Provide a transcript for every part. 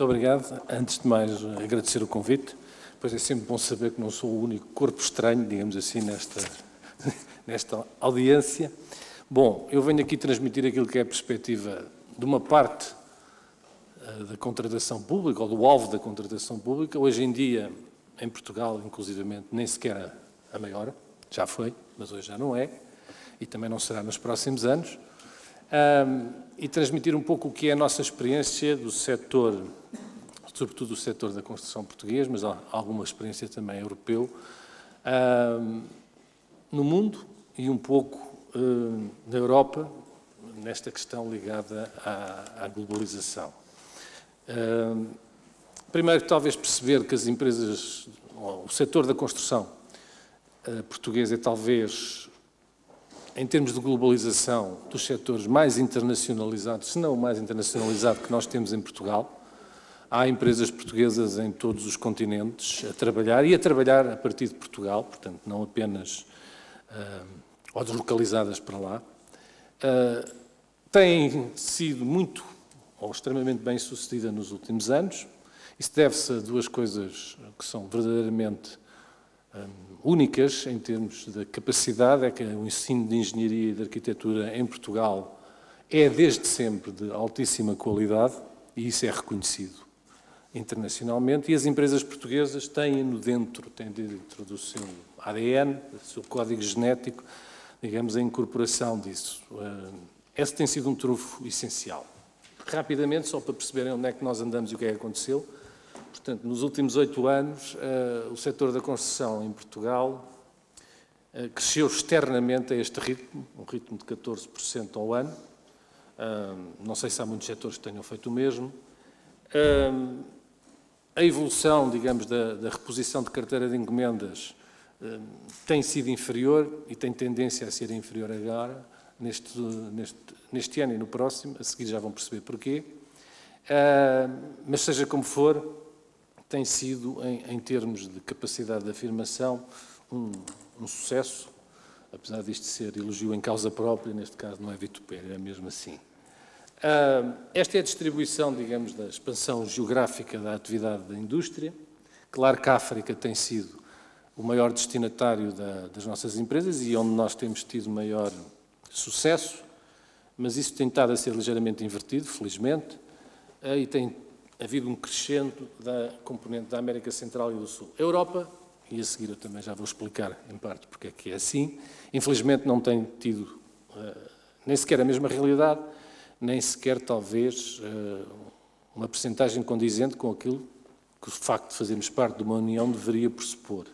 Muito obrigado. Antes de mais, agradecer o convite, pois é sempre bom saber que não sou o único corpo estranho, digamos assim, nesta audiência. Bom, eu venho aqui transmitir aquilo que é a perspectiva de uma parte da contratação pública, ou do alvo da contratação pública. Hoje em dia, em Portugal, inclusivamente, nem sequer a maior, já foi, mas hoje já não é, e também não será nos próximos anos. E transmitir um pouco o que é a nossa experiência do setor, sobretudo do setor da construção português, mas alguma experiência também europeu, no mundo e um pouco na Europa, nesta questão ligada à globalização. Primeiro, talvez perceber que as empresas, o setor da construção português é talvez, em termos de globalização, dos setores mais internacionalizados, se não o mais internacionalizado que nós temos em Portugal. Há empresas portuguesas em todos os continentes a trabalhar e a trabalhar a partir de Portugal, portanto, não apenas ou deslocalizadas para lá. Têm sido muito ou extremamente bem-sucedida nos últimos anos. Isso deve-se a duas coisas que são verdadeiramente únicas em termos de capacidade, é que o ensino de engenharia e de arquitetura em Portugal é desde sempre de altíssima qualidade e isso é reconhecido internacionalmente e as empresas portuguesas têm dentro do seu ADN, do seu código genético, digamos, a incorporação disso. Esse tem sido um trunfo essencial. Rapidamente, só para perceberem onde é que nós andamos e o que é que aconteceu. Portanto, nos últimos 8 anos, o setor da construção em Portugal cresceu externamente a este ritmo, um ritmo de 14% ao ano. Não sei se há muitos setores que tenham feito o mesmo. A evolução, digamos, da reposição de carteira de encomendas tem sido inferior e tem tendência a ser inferior agora, neste ano e no próximo. A seguir já vão perceber porquê. Mas seja como for, tem sido, em termos de capacidade de afirmação, um sucesso, apesar disto ser elogio em causa própria, neste caso não é vitupério, é mesmo assim. Esta é a distribuição, digamos, da expansão geográfica da atividade da indústria. Claro que a África tem sido o maior destinatário das nossas empresas e onde nós temos tido maior sucesso, mas isso tem estado a ser ligeiramente invertido, felizmente, e tem havido um crescendo da componente da América Central e do Sul. A Europa, e a seguir eu também já vou explicar em parte porque é que é assim, infelizmente não tem tido nem sequer a mesma realidade, nem sequer talvez uma percentagem condizente com aquilo que o facto de fazermos parte de uma União deveria pressupor.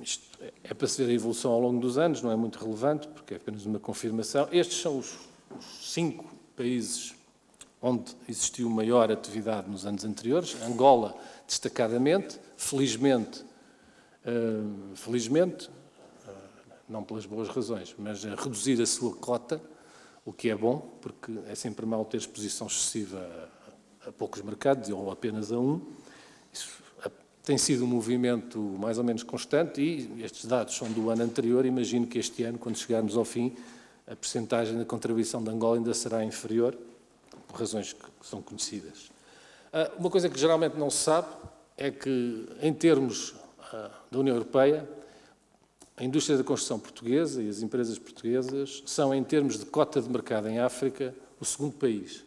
Isto é para se ver a evolução ao longo dos anos, não é muito relevante, porque é apenas uma confirmação. Estes são os 5 países onde existiu maior atividade nos anos anteriores. Angola, destacadamente, felizmente, não pelas boas razões, mas a reduzir a sua cota, o que é bom, porque é sempre mau ter exposição excessiva a poucos mercados ou apenas a um. Isso tem sido um movimento mais ou menos constante e estes dados são do ano anterior. Imagino que este ano, quando chegarmos ao fim, a percentagem da contribuição de Angola ainda será inferior, por razões que são conhecidas. Uma coisa que geralmente não se sabe é que, em termos da União Europeia, a indústria da construção portuguesa e as empresas portuguesas são, em termos de cota de mercado em África, o segundo país,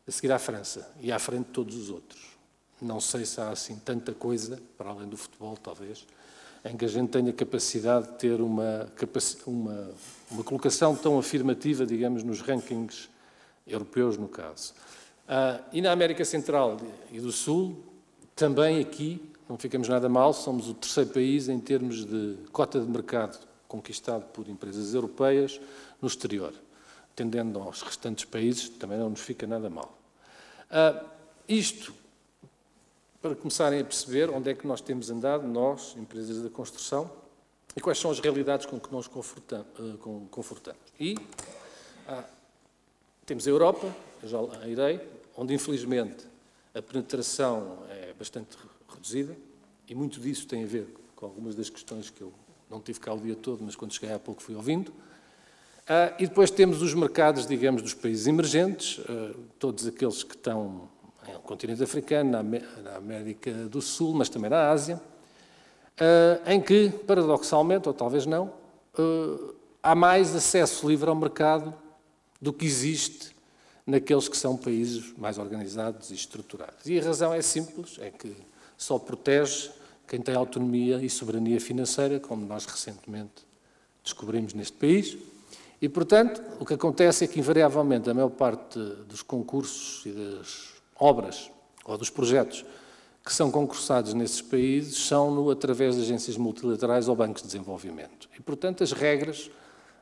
a seguir à França e à frente de todos os outros. Não sei se há assim tanta coisa, para além do futebol talvez, em que a gente tenha capacidade de ter uma colocação tão afirmativa, digamos, nos rankings europeus, no caso. E na América Central e do Sul, também aqui, não ficamos nada mal, somos o terceiro país em termos de cota de mercado conquistado por empresas europeias no exterior. Tendendo aos restantes países, também não nos fica nada mal. Isto, para começarem a perceber onde é que nós temos andado, nós, empresas da construção, e quais são as realidades com que nós confrontamos. E temos a Europa, eu já lá irei, onde infelizmente a penetração é bastante reduzida e muito disso tem a ver com algumas das questões que eu não tive cá o dia todo, mas quando cheguei há pouco fui ouvindo. E depois temos os mercados, digamos, dos países emergentes, todos aqueles que estão no continente africano, na América do Sul, mas também na Ásia, em que, paradoxalmente, ou talvez não, há mais acesso livre ao mercado do que existe naqueles que são países mais organizados e estruturados. E a razão é simples, é que só protege quem tem autonomia e soberania financeira, como nós recentemente descobrimos neste país. E, portanto, o que acontece é que, invariavelmente, a maior parte dos concursos e das obras ou dos projetos que são concursados nesses países são através de agências multilaterais ou bancos de desenvolvimento. E, portanto, as regras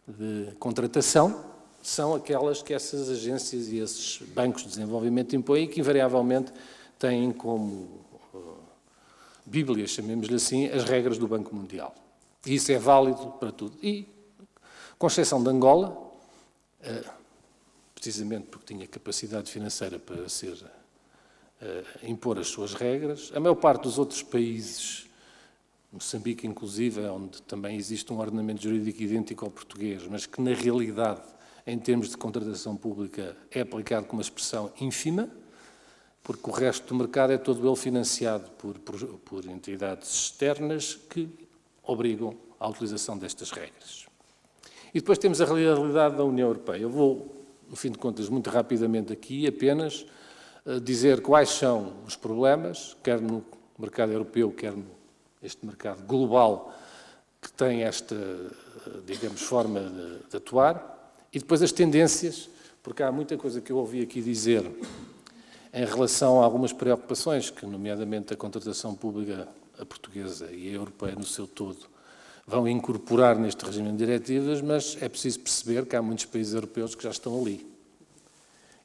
de contratação são aquelas que essas agências e esses bancos de desenvolvimento impõem e que, invariavelmente, têm como Bíblia, chamemos-lhe assim, as regras do Banco Mundial. E isso é válido para tudo. E, com exceção de Angola, precisamente porque tinha capacidade financeira para impor as suas regras, a maior parte dos outros países, Moçambique inclusive, onde também existe um ordenamento jurídico idêntico ao português, mas que na realidade, em termos de contratação pública, é aplicado com uma expressão ínfima, porque o resto do mercado é todo ele financiado por entidades externas que obrigam à utilização destas regras. E depois temos a realidade da União Europeia. Eu vou, no fim de contas, muito rapidamente aqui, apenas dizer quais são os problemas, quer no mercado europeu, quer neste mercado global, que tem esta, digamos, forma de atuar, e depois as tendências, porque há muita coisa que eu ouvi aqui dizer em relação a algumas preocupações, que nomeadamente a contratação pública, a portuguesa e a europeia no seu todo, vão incorporar neste regime de diretivas, mas é preciso perceber que há muitos países europeus que já estão ali.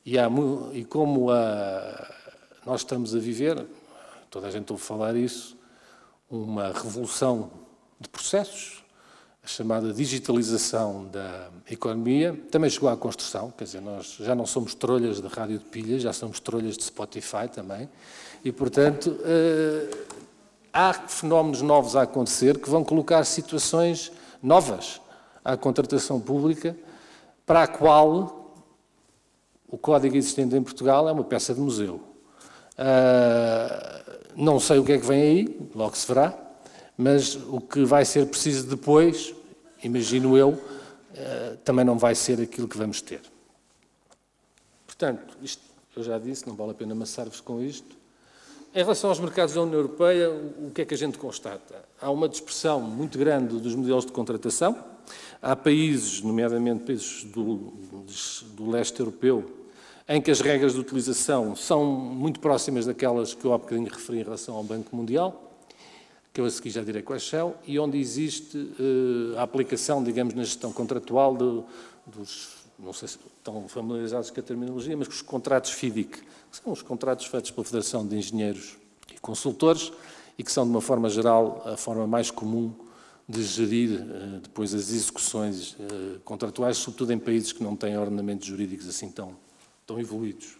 E como nós estamos a viver, toda a gente ouve falar isso, uma revolução de processos, a chamada digitalização da economia, também chegou à construção, quer dizer, nós já não somos trolhas de rádio de pilhas, já somos trolhas de Spotify também, e, portanto, há fenómenos novos a acontecer que vão colocar situações novas à contratação pública, para a qual o código existente em Portugal é uma peça de museu. Não sei o que é que vem aí, logo se verá, mas o que vai ser preciso depois, imagino eu, também não vai ser aquilo que vamos ter. Portanto, isto eu já disse, não vale a pena amassar-vos com isto. Em relação aos mercados da União Europeia, o que é que a gente constata? Há uma dispersão muito grande dos modelos de contratação. Há países, nomeadamente países do leste europeu, em que as regras de utilização são muito próximas daquelas que eu há bocadinho referi em relação ao Banco Mundial, que eu a seguir já direi quais são, e onde existe a aplicação, digamos, na gestão contratual dos, não sei se estão familiarizados com a terminologia, mas os contratos FIDIC, que são os contratos feitos pela Federação de Engenheiros e Consultores e que são, de uma forma geral, a forma mais comum de gerir depois as execuções contratuais, sobretudo em países que não têm ordenamentos jurídicos assim tão evoluídos.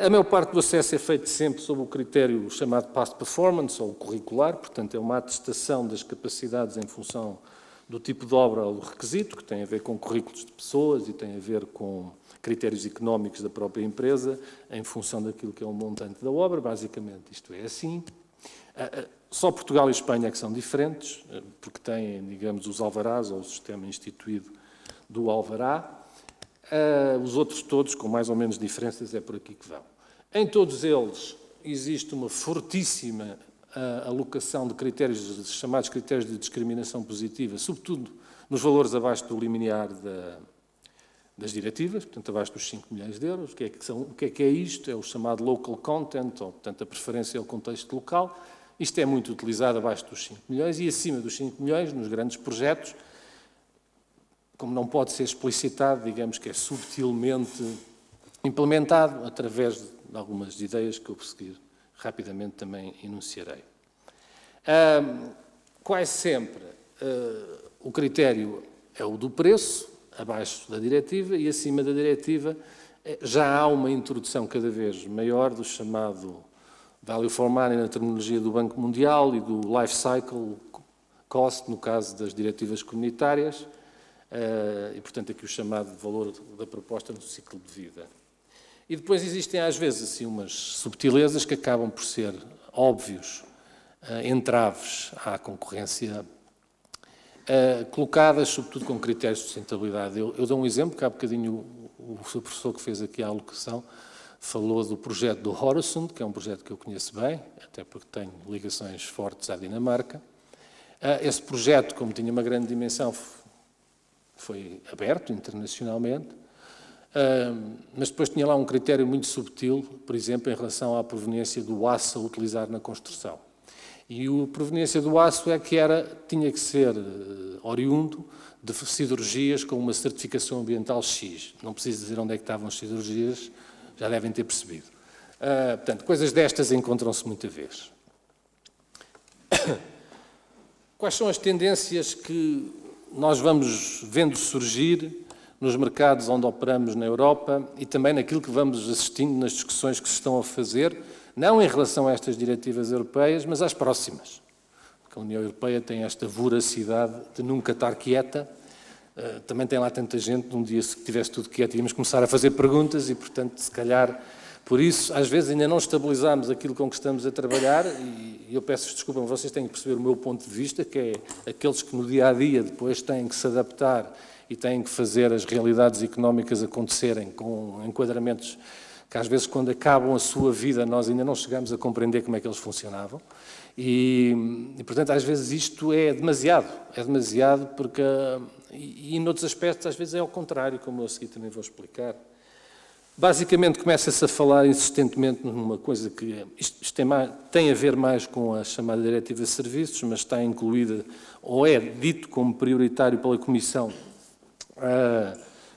A maior parte do acesso é feito sempre sob o critério chamado Past Performance, ou curricular, portanto é uma atestação das capacidades em função do tipo de obra ou do requisito, que tem a ver com currículos de pessoas e tem a ver com critérios económicos da própria empresa, em função daquilo que é o montante da obra, basicamente isto é assim. Só Portugal e Espanha é que são diferentes, porque têm, digamos, os alvarás, ou o sistema instituído do alvará. Os outros todos, com mais ou menos diferenças, é por aqui que vão. Em todos eles existe uma fortíssima alocação de critérios, chamados critérios de discriminação positiva, sobretudo nos valores abaixo do limiar das diretivas, portanto, abaixo dos 5 milhões de euros. O que é isto? É o chamado local content, ou, portanto, a preferência ao contexto local. Isto é muito utilizado abaixo dos 5 milhões e acima dos 5 milhões, nos grandes projetos, como não pode ser explicitado, digamos que é subtilmente implementado através de algumas ideias que eu, por seguir, rapidamente também enunciarei. Quase sempre o critério é o do preço, abaixo da diretiva, e acima da diretiva já há uma introdução cada vez maior do chamado Value for Money na terminologia do Banco Mundial e do Life Cycle Cost, no caso das diretivas comunitárias, e, portanto, aqui o chamado valor da proposta no ciclo de vida. E depois existem, às vezes, assim, umas subtilezas que acabam por ser óbvios entraves à concorrência, colocadas, sobretudo, com critérios de sustentabilidade. Eu dou um exemplo, que há bocadinho o seu professor que fez aqui a alocução falou do projeto do Horesund, que é um projeto que eu conheço bem, até porque tenho ligações fortes à Dinamarca. Esse projeto, como tinha uma grande dimensão, foi aberto internacionalmente, mas depois tinha lá um critério muito subtil, por exemplo, em relação à proveniência do aço a utilizar na construção. E a proveniência do aço tinha que ser oriundo de siderurgias com uma certificação ambiental X. Não preciso dizer onde é que estavam as siderurgias, já devem ter percebido. Portanto, coisas destas encontram-se muita vez. Quais são as tendências que nós vamos vendo surgir nos mercados onde operamos na Europa e também naquilo que vamos assistindo nas discussões que se estão a fazer, não em relação a estas diretivas europeias, mas às próximas? Porque a União Europeia tem esta voracidade de nunca estar quieta. Também tem lá tanta gente, um dia se tivesse tudo quieto íamos começar a fazer perguntas e, portanto, se calhar, por isso, às vezes ainda não estabilizamos aquilo com que estamos a trabalhar e eu peço desculpa, mas vocês têm que perceber o meu ponto de vista, que é aqueles que no dia-a-dia depois têm que se adaptar e têm que fazer as realidades económicas acontecerem com enquadramentos que às vezes quando acabam a sua vida nós ainda não chegamos a compreender como é que eles funcionavam e portanto às vezes isto é demasiado porque, e noutros aspectos às vezes é ao contrário, como eu a seguir também vou explicar. Basicamente começa-se a falar insistentemente numa coisa que isto tem a ver mais com a chamada Diretiva de Serviços, mas está incluída, ou é dito como prioritário pela Comissão,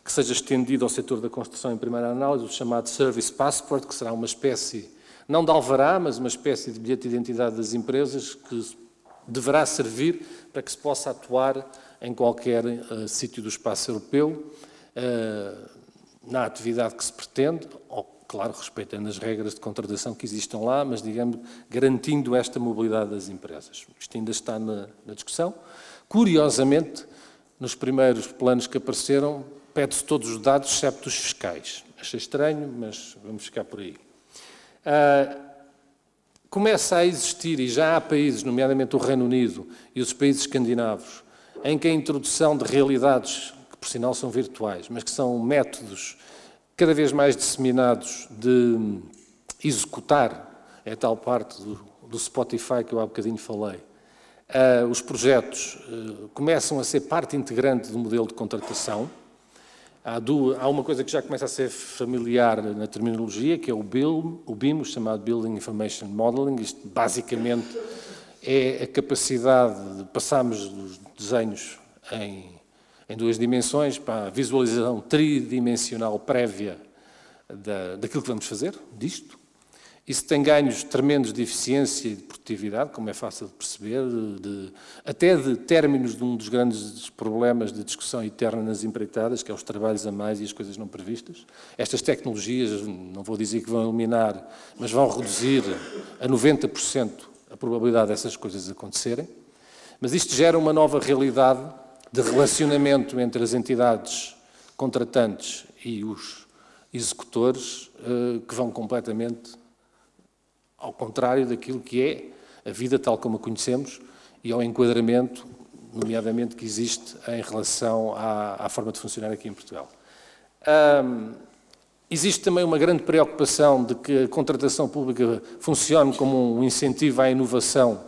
que seja estendido ao setor da construção em primeira análise, o chamado Service Passport, que será uma espécie, não de alvará, mas uma espécie de bilhete de identidade das empresas que deverá servir para que se possa atuar em qualquer sítio do espaço europeu, na atividade que se pretende, ou, claro, respeitando as regras de contratação que existam lá, mas, digamos, garantindo esta mobilidade das empresas. Isto ainda está na discussão. Curiosamente, nos primeiros planos que apareceram, pede-se todos os dados, excepto os fiscais. Achei estranho, mas vamos ficar por aí. Começa a existir, e já há países, nomeadamente o Reino Unido e os países escandinavos, em que a introdução de realidades, que por sinal são virtuais, mas que são métodos cada vez mais disseminados de executar, é a tal parte do Spotify que eu há bocadinho falei, os projetos começam a ser parte integrante do modelo de contratação. Há uma coisa que já começa a ser familiar na terminologia, que é o BIM, o chamado Building Information Modeling. Isto, basicamente, é a capacidade de passarmos os desenhos em duas dimensões para a visualização tridimensional prévia daquilo que vamos fazer, disto. Isso tem ganhos tremendos de eficiência e de produtividade, como é fácil de perceber, até de términos de um dos grandes problemas de discussão eterna nas empreitadas, que é os trabalhos a mais e as coisas não previstas. Estas tecnologias, não vou dizer que vão eliminar, mas vão reduzir a 90% a probabilidade dessas coisas acontecerem. Mas isto gera uma nova realidade de relacionamento entre as entidades contratantes e os executores, que vão completamente ao contrário daquilo que é a vida tal como a conhecemos e ao enquadramento, nomeadamente, que existe em relação à forma de funcionar aqui em Portugal. Existe também uma grande preocupação de que a contratação pública funcione como um incentivo à inovação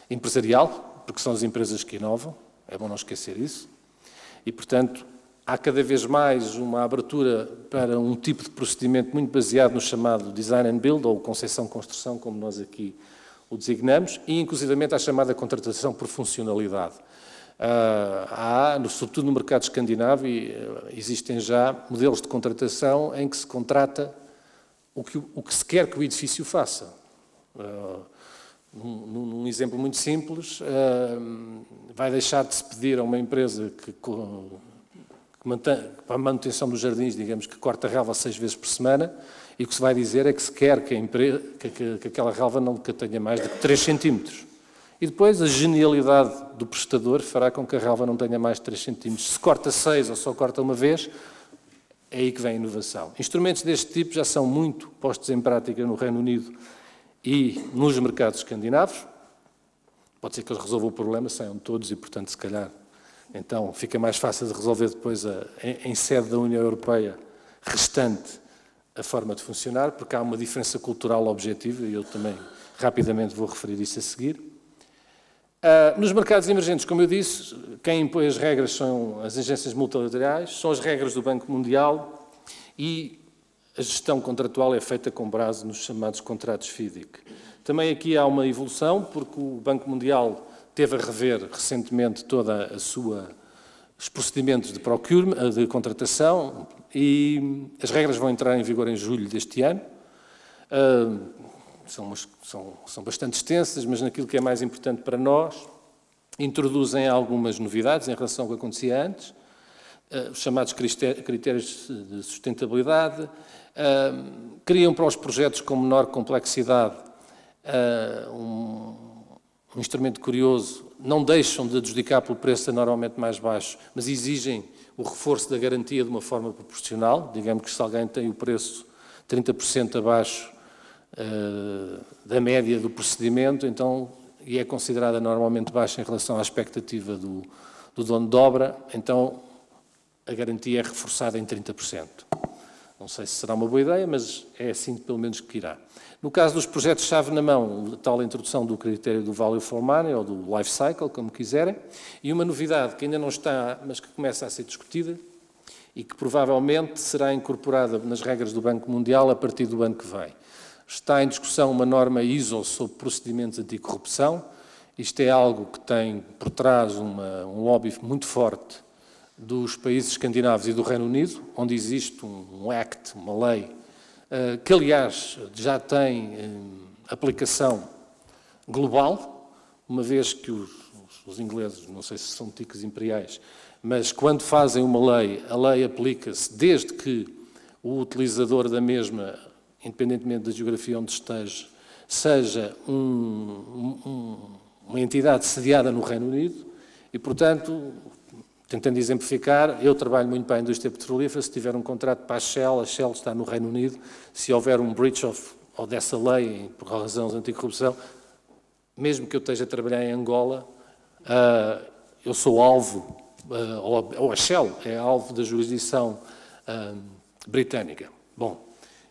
empresarial, porque são as empresas que inovam, é bom não esquecer isso, e, portanto, há cada vez mais uma abertura para um tipo de procedimento muito baseado no chamado Design and Build, ou concessão-construção, como nós aqui o designamos, e inclusivamente à chamada contratação por funcionalidade. Sobretudo no mercado escandinavo, existem já modelos de contratação em que se contrata o que se quer que o edifício faça. Num exemplo muito simples, vai deixar de se pedir a uma empresa para a manutenção dos jardins, digamos, que corta a relva 6 vezes por semana, e o que se vai dizer é que se quer que aquela relva nunca tenha mais de 3 centímetros. E depois a genialidade do prestador fará com que a relva não tenha mais de 3 centímetros. Se corta 6 ou só corta uma vez, é aí que vem a inovação. Instrumentos deste tipo já são muito postos em prática no Reino Unido e nos mercados escandinavos. Pode ser que eles resolvam o problema, saiam todos e, portanto, se calhar, então fica mais fácil de resolver depois, em sede da União Europeia, restante a forma de funcionar, porque há uma diferença cultural objetiva, e eu também rapidamente vou referir isso a seguir. Nos mercados emergentes, como eu disse, quem impõe as regras são as agências multilaterais, são as regras do Banco Mundial e a gestão contratual é feita com base nos chamados contratos FIDIC. Também aqui há uma evolução, porque o Banco Mundial teve a rever recentemente os procedimentos de contratação e as regras vão entrar em vigor em julho deste ano. São bastante extensas, mas naquilo que é mais importante para nós, introduzem algumas novidades em relação ao que acontecia antes, os chamados critérios de sustentabilidade, criam para os projetos com menor complexidade um instrumento curioso, não deixam de adjudicar pelo preço normalmente mais baixo, mas exigem o reforço da garantia de uma forma proporcional. Digamos que se alguém tem o preço 30% abaixo da média do procedimento, então, e é considerada normalmente baixa em relação à expectativa do dono de obra, então a garantia é reforçada em 30%. Não sei se será uma boa ideia, mas é assim pelo menos que irá. No caso dos projetos-chave na mão, a tal introdução do critério do value for money, ou do life cycle, como quiserem, e uma novidade que ainda não está, mas que começa a ser discutida, e que provavelmente será incorporada nas regras do Banco Mundial a partir do ano que vem. Está em discussão uma norma ISO sobre procedimentos anticorrupção. Isto é algo que tem por trás um lobby muito forte dos países escandinavos e do Reino Unido, onde existe um act, uma lei, que aliás já tem aplicação global, uma vez que os ingleses, não sei se são ticos imperiais, mas quando fazem uma lei, a lei aplica-se desde que o utilizador da mesma, independentemente da geografia onde esteja, seja uma entidade sediada no Reino Unido e, portanto, tentando exemplificar, eu trabalho muito para a indústria petrolífera, se tiver um contrato para a Shell está no Reino Unido, se houver um breach ou dessa lei, por razões de anticorrupção, mesmo que eu esteja a trabalhar em Angola, eu sou alvo, ou a Shell é alvo da jurisdição britânica. Bom,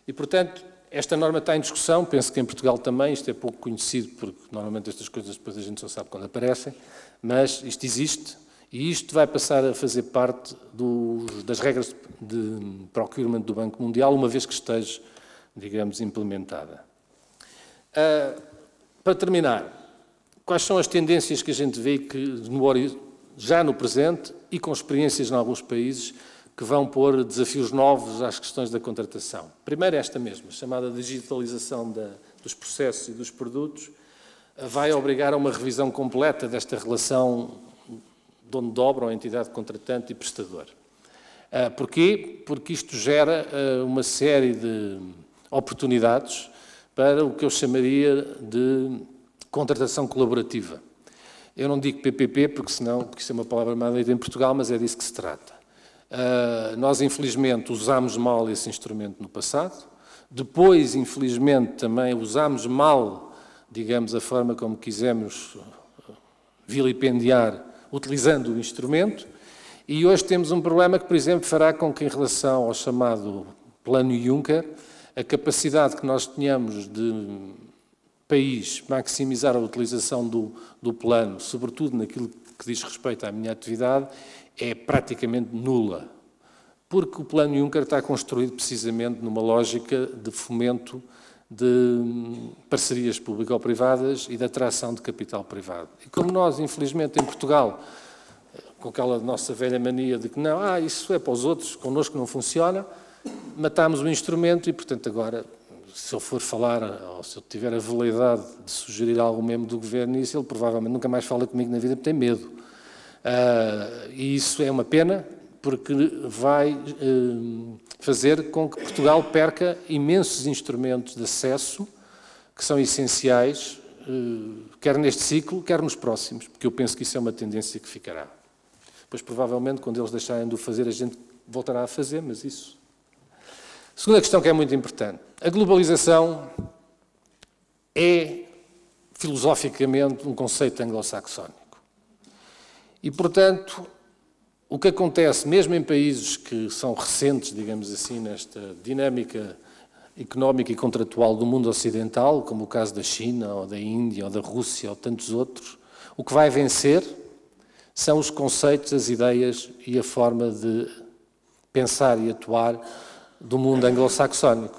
e portanto, esta norma está em discussão, penso que em Portugal também, isto é pouco conhecido, porque normalmente estas coisas depois a gente só sabe quando aparecem, mas isto existe, e isto vai passar a fazer parte das regras de procurement do Banco Mundial, uma vez que esteja, digamos, implementada. Para terminar, quais são as tendências que a gente vê que já no presente e com experiências em alguns países que vão pôr desafios novos às questões da contratação? Primeiro, esta mesma, chamada digitalização dos processos e dos produtos, vai obrigar a uma revisão completa desta relação dono de obra ou entidade contratante e prestador. Porquê? Porque isto gera uma série de oportunidades para o que eu chamaria de contratação colaborativa. Eu não digo PPP, porque isso é uma palavra mal dita em Portugal, mas é disso que se trata. Nós, infelizmente, usámos mal esse instrumento no passado. Depois, infelizmente, também usámos mal, digamos, a forma como quisemos vilipendiar, utilizando o instrumento. E hoje temos um problema que, por exemplo, fará com que, em relação ao chamado Plano Juncker, a capacidade que nós tenhamos de país maximizar a utilização do plano, sobretudo naquilo que diz respeito à minha atividade, é praticamente nula. Porque o Plano Juncker está construído precisamente numa lógica de fomento de parcerias público-privadas e de atração de capital privado. E como nós, infelizmente, em Portugal, com aquela nossa velha mania de que não, isso é para os outros, connosco não funciona, matámos o instrumento e, portanto, agora, se eu for falar, ou se eu tiver a veleidade de sugerir algo membro do governo nisso, ele provavelmente nunca mais fala comigo na vida porque tem medo. E isso é uma pena, porque vai fazer com que Portugal perca imensos instrumentos de acesso que são essenciais quer neste ciclo, quer nos próximos, porque eu penso que isso é uma tendência que ficará. Pois provavelmente, quando eles deixarem de o fazer, a gente voltará a fazer, mas isso... Segunda questão que é muito importante. A globalização é, filosoficamente, um conceito anglo-saxónico. E, portanto, o que acontece, mesmo em países que são recentes, digamos assim, nesta dinâmica económica e contratual do mundo ocidental, como o caso da China, ou da Índia, ou da Rússia, ou tantos outros, o que vai vencer são os conceitos, as ideias e a forma de pensar e atuar do mundo anglo-saxónico.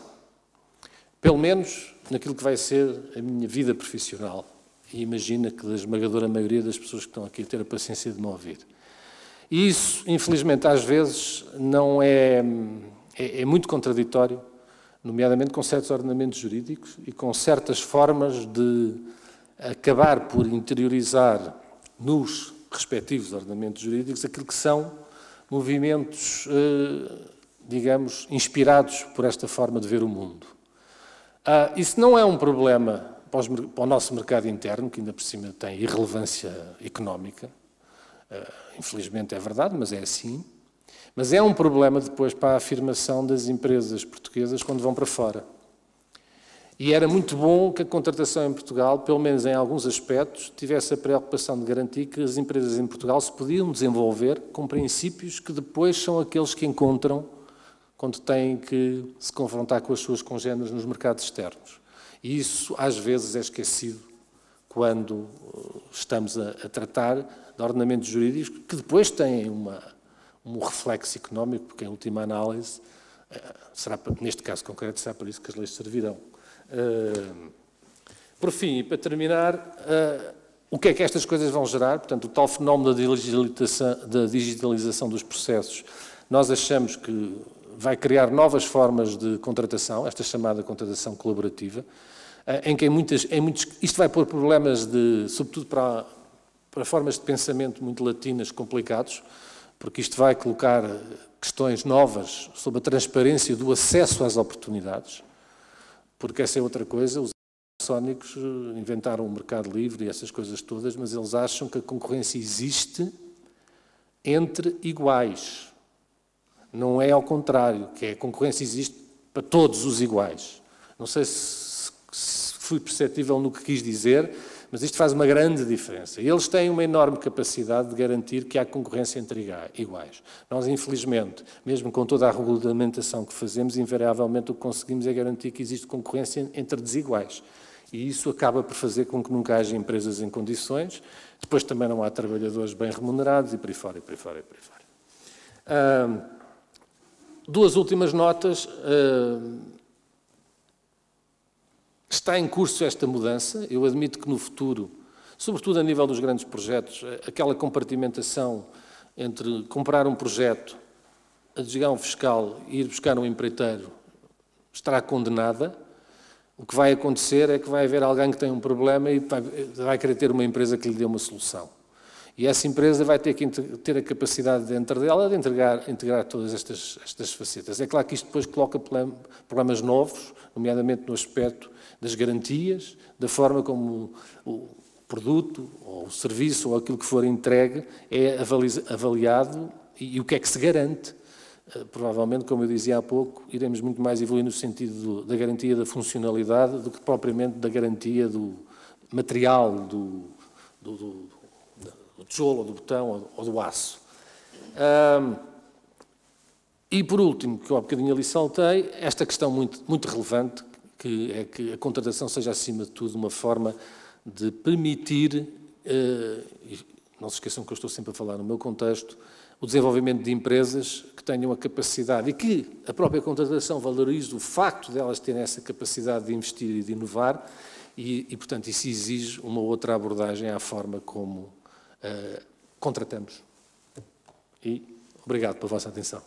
Pelo menos naquilo que vai ser a minha vida profissional. E imagina que da esmagadora maioria das pessoas que estão aqui a ter a paciência de me ouvir. E isso, infelizmente, às vezes não é muito contraditório, nomeadamente com certos ordenamentos jurídicos e com certas formas de acabar por interiorizar nos respectivos ordenamentos jurídicos aquilo que são movimentos, digamos, inspirados por esta forma de ver o mundo. Isso não é um problema para o nosso mercado interno, que ainda por cima tem irrelevância económica. Infelizmente é verdade, mas é assim. Mas é um problema depois para a afirmação das empresas portuguesas quando vão para fora. E era muito bom que a contratação em Portugal, pelo menos em alguns aspectos, tivesse a preocupação de garantir que as empresas em Portugal se podiam desenvolver com princípios que depois são aqueles que encontram quando têm que se confrontar com as suas congêneres nos mercados externos. E isso, às vezes, é esquecido quando estamos a tratar de ordenamentos jurídicos que depois têm um reflexo económico, porque, em última análise, neste caso concreto, será para isso que as leis servirão. Por fim, e para terminar, o que é que estas coisas vão gerar? Portanto, o tal fenómeno da digitalização dos processos, nós achamos que vai criar novas formas de contratação, esta chamada contratação colaborativa, em que isto vai pôr problemas, sobretudo para formas de pensamento muito latinas complicados, porque isto vai colocar questões novas sobre a transparência do acesso às oportunidades, porque essa é outra coisa. Os sónicos inventaram o mercado livre e essas coisas todas, mas eles acham que a concorrência existe entre iguais. Não é ao contrário, que a concorrência existe para todos os iguais. Não sei se fui perceptível no que quis dizer, mas isto faz uma grande diferença. E eles têm uma enorme capacidade de garantir que há concorrência entre iguais. Nós, infelizmente, mesmo com toda a regulamentação que fazemos, invariavelmente o que conseguimos é garantir que existe concorrência entre desiguais. E isso acaba por fazer com que nunca haja empresas em condições. Depois também não há trabalhadores bem remunerados e por aí fora, e por aí fora, e por aí fora. Duas últimas notas. Está em curso esta mudança. Eu admito que no futuro, sobretudo a nível dos grandes projetos, aquela compartimentação entre comprar um projeto, adjudicar um fiscal e ir buscar um empreiteiro estará condenada. O que vai acontecer é que vai haver alguém que tem um problema e vai querer ter uma empresa que lhe dê uma solução. E essa empresa vai ter que ter a capacidade dentro dela de integrar todas estas facetas. É claro que isto depois coloca problemas novos, nomeadamente no aspecto das garantias, da forma como o produto, ou o serviço, ou aquilo que for entregue, é avaliado e o que é que se garante. Provavelmente, como eu dizia há pouco, iremos muito mais evoluir no sentido da garantia da funcionalidade do que propriamente da garantia do material, do tijolo, ou do botão, ou do aço. E, por último, que eu há bocadinho ali saltei, esta questão muito relevante, que é que a contratação seja, acima de tudo, uma forma de permitir, não se esqueçam que eu estou sempre a falar no meu contexto, o desenvolvimento de empresas que tenham a capacidade e que a própria contratação valorize o facto de elas terem essa capacidade de investir e de inovar e portanto, isso exige uma outra abordagem à forma como contratamos. E obrigado pela vossa atenção.